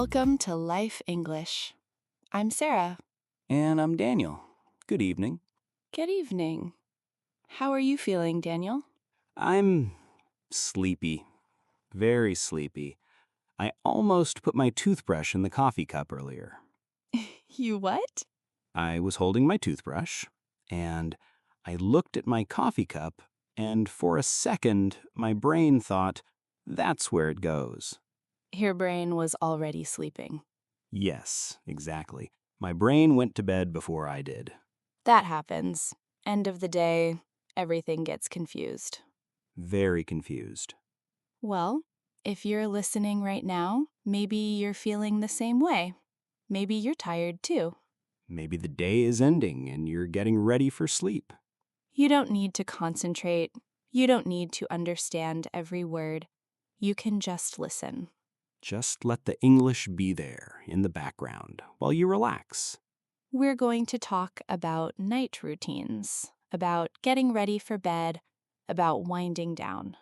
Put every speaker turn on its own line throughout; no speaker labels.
Welcome to Life English. I'm Sarah.
And I'm Daniel. Good evening.
Good evening. How are you feeling, Daniel?
I'm sleepy. Very sleepy. I almost put my toothbrush in the coffee cup earlier.
You what?
I was holding my toothbrush, and I looked at my coffee cup, and for a second, my brain thought, that's where it goes.
Your brain was already sleeping.
Yes, exactly. My brain went to bed before I did.
That happens. End of the day, everything gets confused.
Very confused.
Well, if you're listening right now, maybe you're feeling the same way. Maybe you're tired too.
Maybe the day is ending and you're getting ready for sleep.
You don't need to concentrate. You don't need to understand every word. You can just listen.
Just let the English be there in the background while you relax.
We're going to talk about night routines, about getting ready for bed, about winding down.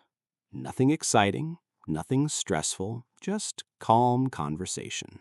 Nothing exciting, nothing stressful, just calm conversation.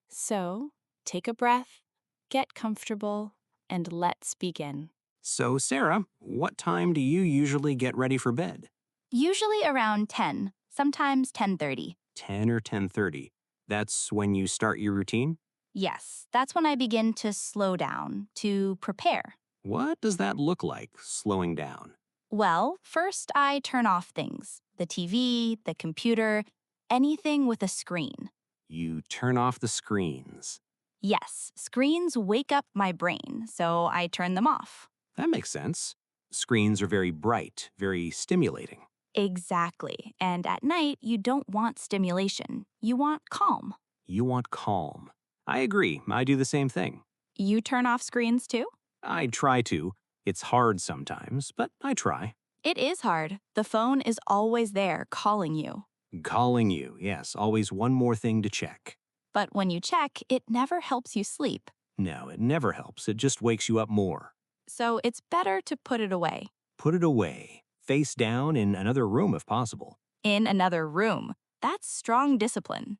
So, take a breath, get comfortable, and let's begin.
So, Sarah, what time do you usually get ready for bed?
Usually around 10, sometimes 10:30.
10 or 10:30. That's when you start your routine?
Yes, that's when I begin to slow down, to prepare.
What does that look like, slowing down?
Well, first I turn off things, the TV, the computer, anything with a screen.
You turn off the screens.
Yes, screens wake up my brain, so I turn them off.
That makes sense. Screens are very bright, very stimulating.
Exactly. And at night, you don't want stimulation. You want calm.
You want calm. I agree. I do the same thing.
You turn off screens too?
I try to. It's hard sometimes, but I try.
It is hard. The phone is always there calling you.
Calling you, yes, always one more thing to check.
But when you check, it never helps you sleep.
No, it never helps. It just wakes you up more.
So it's better to put it away.
Put it away, face down in another room if possible.
In another room. That's strong discipline.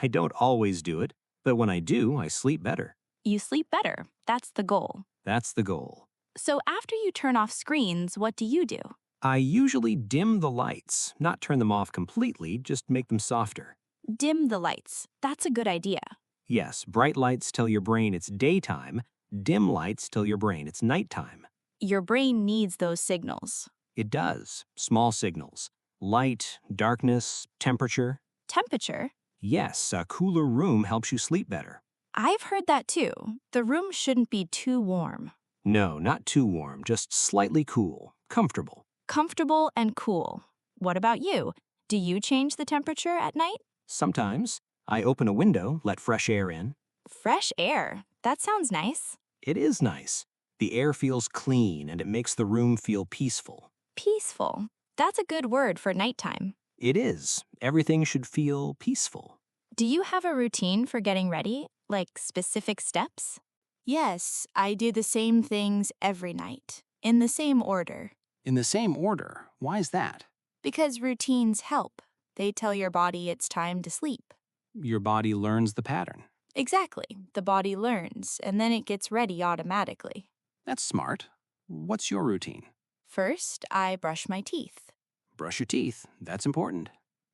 I don't always do it, but when I do, I sleep better.
You sleep better. That's the goal.
That's the goal.
So after you turn off screens, what do you do?
I usually dim the lights, not turn them off completely, just make them softer.
Dim the lights. That's a good idea.
Yes, bright lights tell your brain it's daytime, dim lights tell your brain it's nighttime.
Your brain needs those signals.
It does. Small signals. Light, darkness, temperature.
Temperature?
Yes, a cooler room helps you sleep better.
I've heard that too. The room shouldn't be too warm.
No, not too warm, just slightly cool, comfortable.
Comfortable and cool. What about you? Do you change the temperature at night?
Sometimes I open a window, let fresh air in.
Fresh air. That sounds nice.
It is nice. The air feels clean and it makes the room feel peaceful.
Peaceful. That's a good word for nighttime.
It is. Everything should feel peaceful.
Do you have a routine for getting ready, like specific steps?
Yes, I do the same things every night, in the same order.
In the same order. Why is that?
Because routines help. They tell your body it's time to sleep.
Your body learns the pattern.
Exactly. The body learns, and then it gets ready automatically.
That's smart. What's your routine?
First, I brush my teeth.
Brush your teeth. That's important.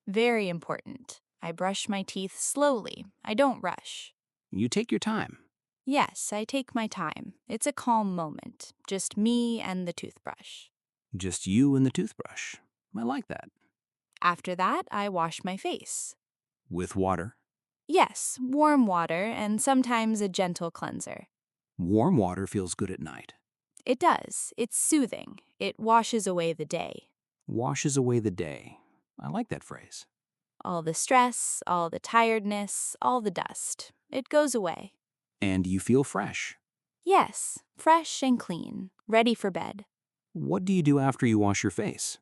Very important. I brush my teeth slowly. I don't rush.
You take your time.
Yes, I take my time. It's a calm moment. Just me and the toothbrush.
Just you and the toothbrush. I like that.
After that, I wash my face.
With water.
Yes, warm water and sometimes a gentle cleanser.
Warm water feels good at night.
It does. It's soothing. It washes away the day.
Washes away the day. I like that phrase.
All the stress, all the tiredness, all the dust. It goes away.
And you feel fresh.
Yes, fresh and clean, ready for bed.
What do you do after you wash your face?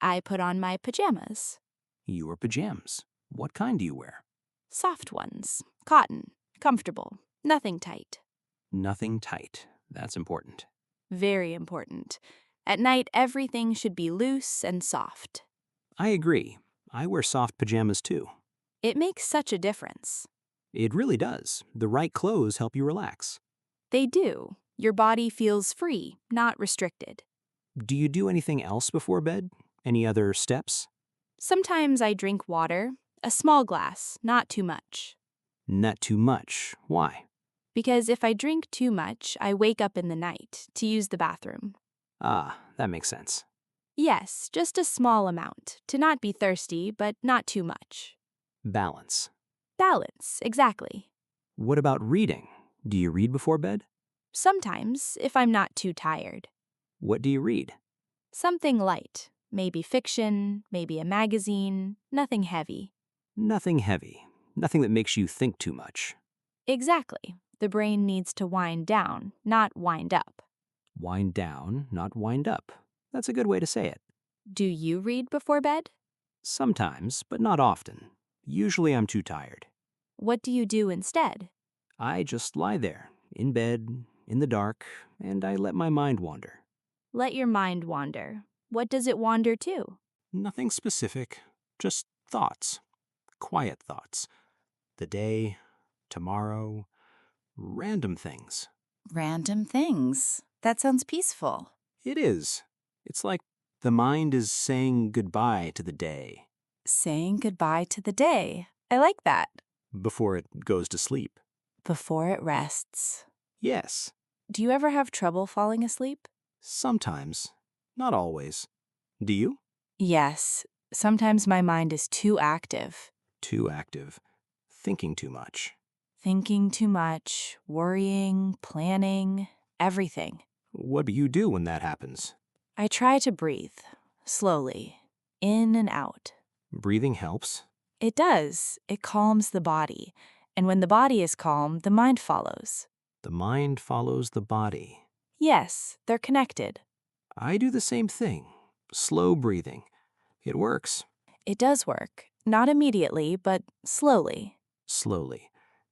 I put on my pajamas.
Your pajamas. What kind do you wear?
Soft ones, cotton, comfortable, nothing tight.
Nothing tight. That's important.
Very important. At night, everything should be loose and soft.
I agree. I wear soft pajamas too.
It makes such a difference.
It really does. The right clothes help you relax.
They do. Your body feels free, not restricted.
Do you do anything else before bed? Any other steps?
Sometimes I drink water, a small glass, not too much.
Not too much. Why?
Because if I drink too much, I wake up in the night to use the bathroom.
Ah, that makes sense.
Yes, just a small amount, to not be thirsty, but not too much.
Balance.
Balance, exactly.
What about reading? Do you read before bed?
Sometimes, if I'm not too tired.
What do you read?
Something light, maybe fiction, maybe a magazine, nothing heavy.
Nothing heavy. Nothing that makes you think too much.
Exactly. The brain needs to wind down, not wind up.
Wind down, not wind up. That's a good way to say it.
Do you read before bed?
Sometimes, but not often. Usually I'm too tired.
What do you do instead?
I just lie there, in bed, in the dark, and I let my mind wander.
Let your mind wander. What does it wander to?
Nothing specific, just thoughts. Quiet thoughts. The day, tomorrow, random things.
Random things. That sounds peaceful.
It is. It's like the mind is saying goodbye to the day
Saying goodbye to the day. I like that.
before it goes to sleep.
Before it rests.
Yes,
Do you ever have trouble falling asleep?
sometimes. Not always. Do you?
Yes. Sometimes my mind is too active.
Too active. Thinking too much.
Thinking too much, worrying, planning, everything.
What do you do when that happens?
I try to breathe, slowly, in and out.
Breathing helps.
It does. It calms the body. And when the body is calm, the mind follows.
The mind follows the body.
Yes, they're connected.
I do the same thing. Slow breathing. It works.
It does work. Not immediately, but slowly.
Slowly.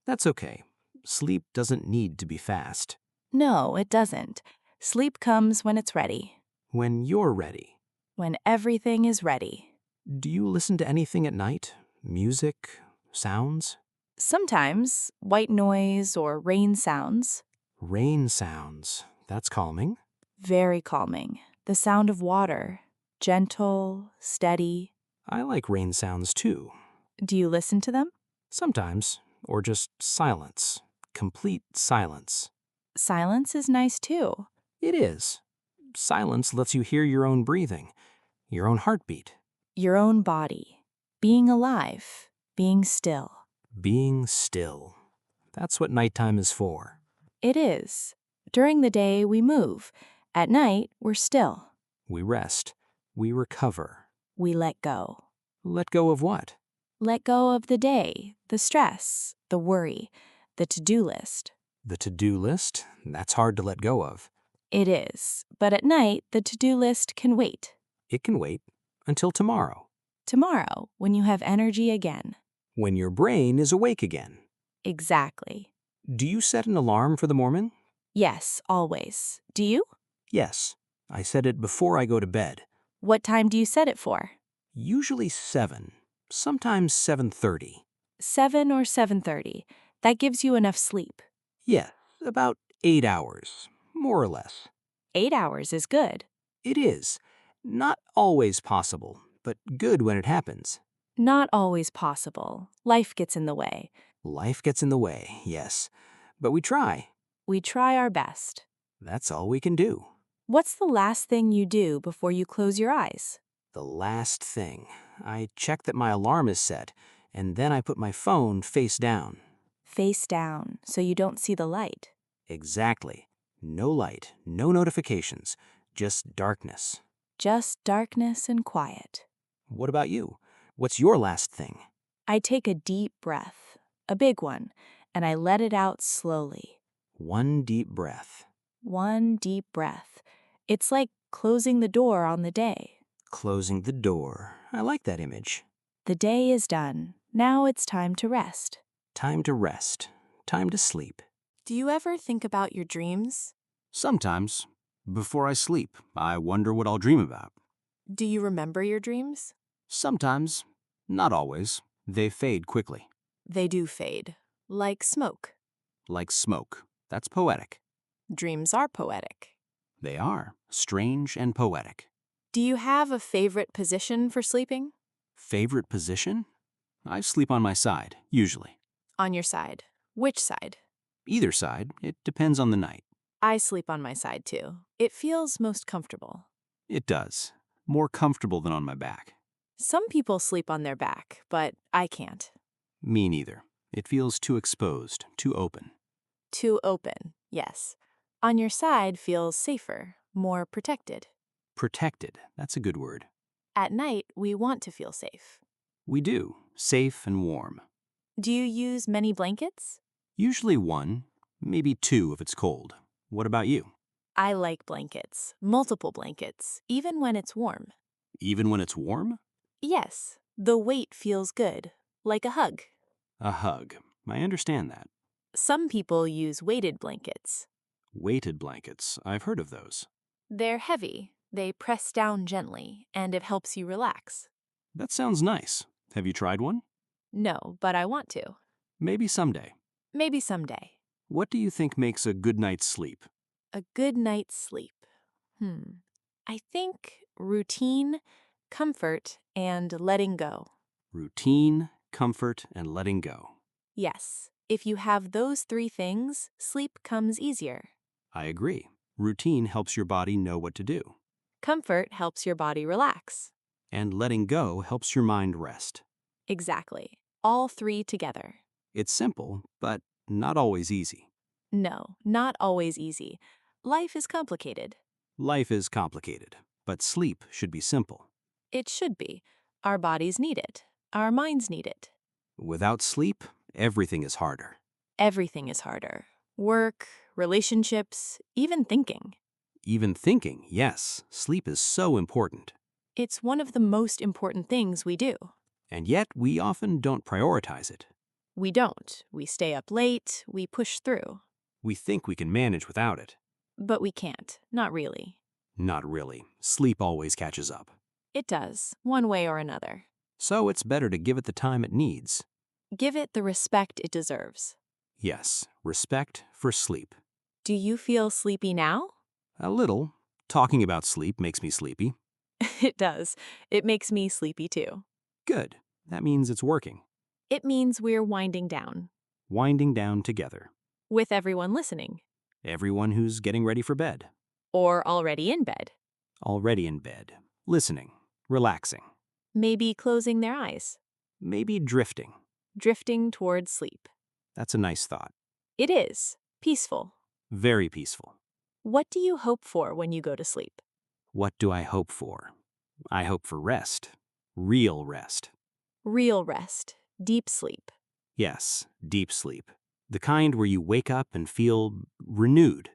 That's okay. Sleep doesn't need to be fast.
No, it doesn't. Sleep comes when it's ready.
When you're ready.
When everything is ready.
Do you listen to anything at night? Music? Sounds?
Sometimes, white noise or rain sounds.
Rain sounds. That's calming.
Very calming. The sound of water. Gentle, steady.
I like rain sounds too.
Do you listen to them?
Sometimes. Or just silence. Complete silence.
Silence is nice too.
It is. Silence lets you hear your own breathing, your own heartbeat,
Your own body. Being alive. Being still.
being still. That's what nighttime is for.
It is. During the day, we move. At night, we're still.
We rest. We recover.
We let go.
Let go of what?
Let go of the day, the stress, the worry, the to-do list.
The to-do list? That's hard to let go of.
It is. But at night, the to-do list can wait.
It can wait until tomorrow,
Tomorrow, when you have energy again.
when your brain is awake again.
Exactly.
Do you set an alarm for the morning?
Yes, always. Do you?
Yes. I set it before I go to bed.
What time do you set it for?
Usually 7, sometimes 7:30.
7 or 7:30. That gives you enough sleep.
Yeah, about 8 hours, more or less.
8 hours is good.
It is. Not always possible, but good when it happens.
Not always possible. Life gets in the way.
Life gets in the way, yes. But we try.
We try our best.
That's all we can do.
What's the last thing you do before you close your eyes?
The last thing. I check that my alarm is set, and then I put my phone face down.
Face down, so you don't see the light.
Exactly. No light, no notifications, just darkness.
Just darkness and quiet.
What about you? What's your last thing?
I take a deep breath, a big one, and I let it out slowly.
One deep breath.
One deep breath. It's like closing the door on the day.
Closing the door. I like that image.
The day is done. Now it's time to rest.
Time to rest. Time to sleep.
Do you ever think about your dreams?
Sometimes. Before I sleep, I wonder what I'll dream about.
Do you remember your dreams?
Sometimes. Not always. They fade quickly.
They do fade, like smoke.
Like smoke. That's poetic.
Dreams are poetic.
They are. Strange and poetic.
Do you have a favorite position for sleeping?
Favorite position? I sleep on my side, usually.
On your side. Which side?
Either side, it depends on the night.
I sleep on my side too. It feels most comfortable.
It does. More comfortable than on my back.
Some people sleep on their back, but I can't.
Me neither. It feels too exposed, too open.
Too open, yes. On your side feels safer, more protected.
Protected, that's a good word.
At night, we want to feel safe.
We do. Safe and warm.
Do you use many blankets?
Usually one, maybe two if it's cold. What about you?
I like blankets, multiple blankets, even when it's warm.
Even when it's warm?
Yes, the weight feels good, like a hug.
A hug. I understand that.
Some people use weighted blankets.
Weighted blankets. I've heard of those.
They're heavy, they press down gently, and it helps you relax.
That sounds nice. Have you tried one?
No, but I want to.
Maybe someday.
Maybe someday.
What do you think makes a good night's sleep?
A good night's sleep. I think routine, comfort, and letting go.
Routine, comfort, and letting go.
Yes, if you have those three things, sleep comes easier.
I agree. Routine helps your body know what to do.
Comfort helps your body relax.
And letting go helps your mind rest.
Exactly. All three together.
It's simple, but not always easy.
No, not always easy. Life is complicated.
Life is complicated, but sleep should be simple.
It should be. Our bodies need it. Our minds need it.
Without sleep, everything is harder.
Everything is harder. Work, relationships, even thinking.
Even thinking, yes, sleep is so important.
It's one of the most important things we do.
And yet, we often don't prioritize it.
We don't. We stay up late, we push through.
We think we can manage without it.
But we can't. Not really.
Not really. Sleep always catches up.
It does, one way or another.
So it's better to give it the time it needs.
Give it the respect it deserves.
Yes, respect for sleep.
Do you feel sleepy now?
A little. Talking about sleep makes me sleepy.
It does. It makes me sleepy too.
Good. That means it's working.
It means we're winding down.
Winding down together.
With everyone listening.
Everyone who's getting ready for bed.
Or already in bed.
Already in bed. Listening. Relaxing.
Maybe closing their eyes.
Maybe drifting.
Drifting towards sleep.
That's a nice thought.
It is. Peaceful.
Very peaceful.
What do you hope for when you go to sleep?
What do I hope for? I hope for rest. Real rest.
Real rest. Deep sleep.
Yes, deep sleep. The kind where you wake up and feel renewed.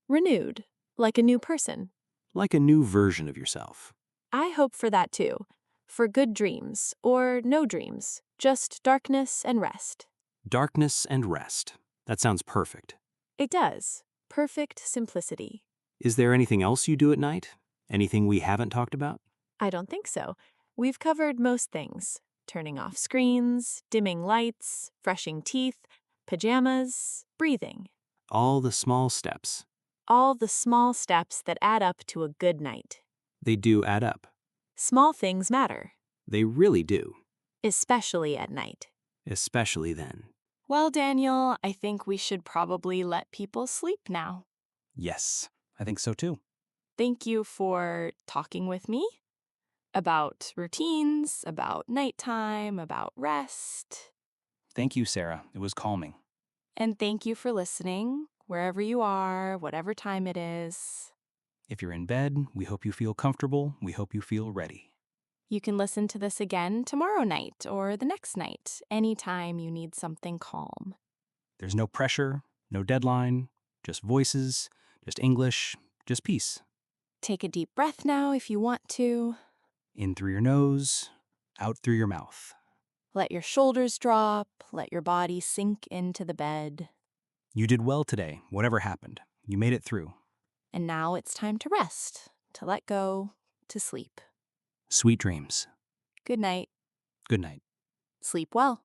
Renewed. Like a new person.
Like a new version of yourself.
I hope for that too. For good dreams, or no dreams. Just darkness and rest.
Darkness and rest. That sounds perfect.
It does. Perfect simplicity.
Is there anything else you do at night? Anything we haven't talked about?
I don't think so. We've covered most things. Turning off screens, dimming lights, brushing teeth, pajamas, breathing.
All the small steps.
All the small steps that add up to a good night.
They do add up.
Small things matter.
They really do.
Especially at night.
Especially then.
Well, Daniel, I think we should probably let people sleep now.
Yes, I think so too.
Thank you for talking with me about routines, about nighttime, about rest.
Thank you, Sarah. It was calming.
And thank you for listening, wherever you are, whatever time it is.
If you're in bed, we hope you feel comfortable. We hope you feel ready.
You can listen to this again tomorrow night or the next night, anytime you need something calm.
There's no pressure, no deadline, just voices, just English, just peace.
Take a deep breath now if you want to.
In through your nose, out through your mouth.
Let your shoulders drop, let your body sink into the bed.
You did well today, whatever happened. You made it through.
And now it's time to rest, to let go, to sleep.
Sweet dreams.
Good night.
Good night.
Sleep well.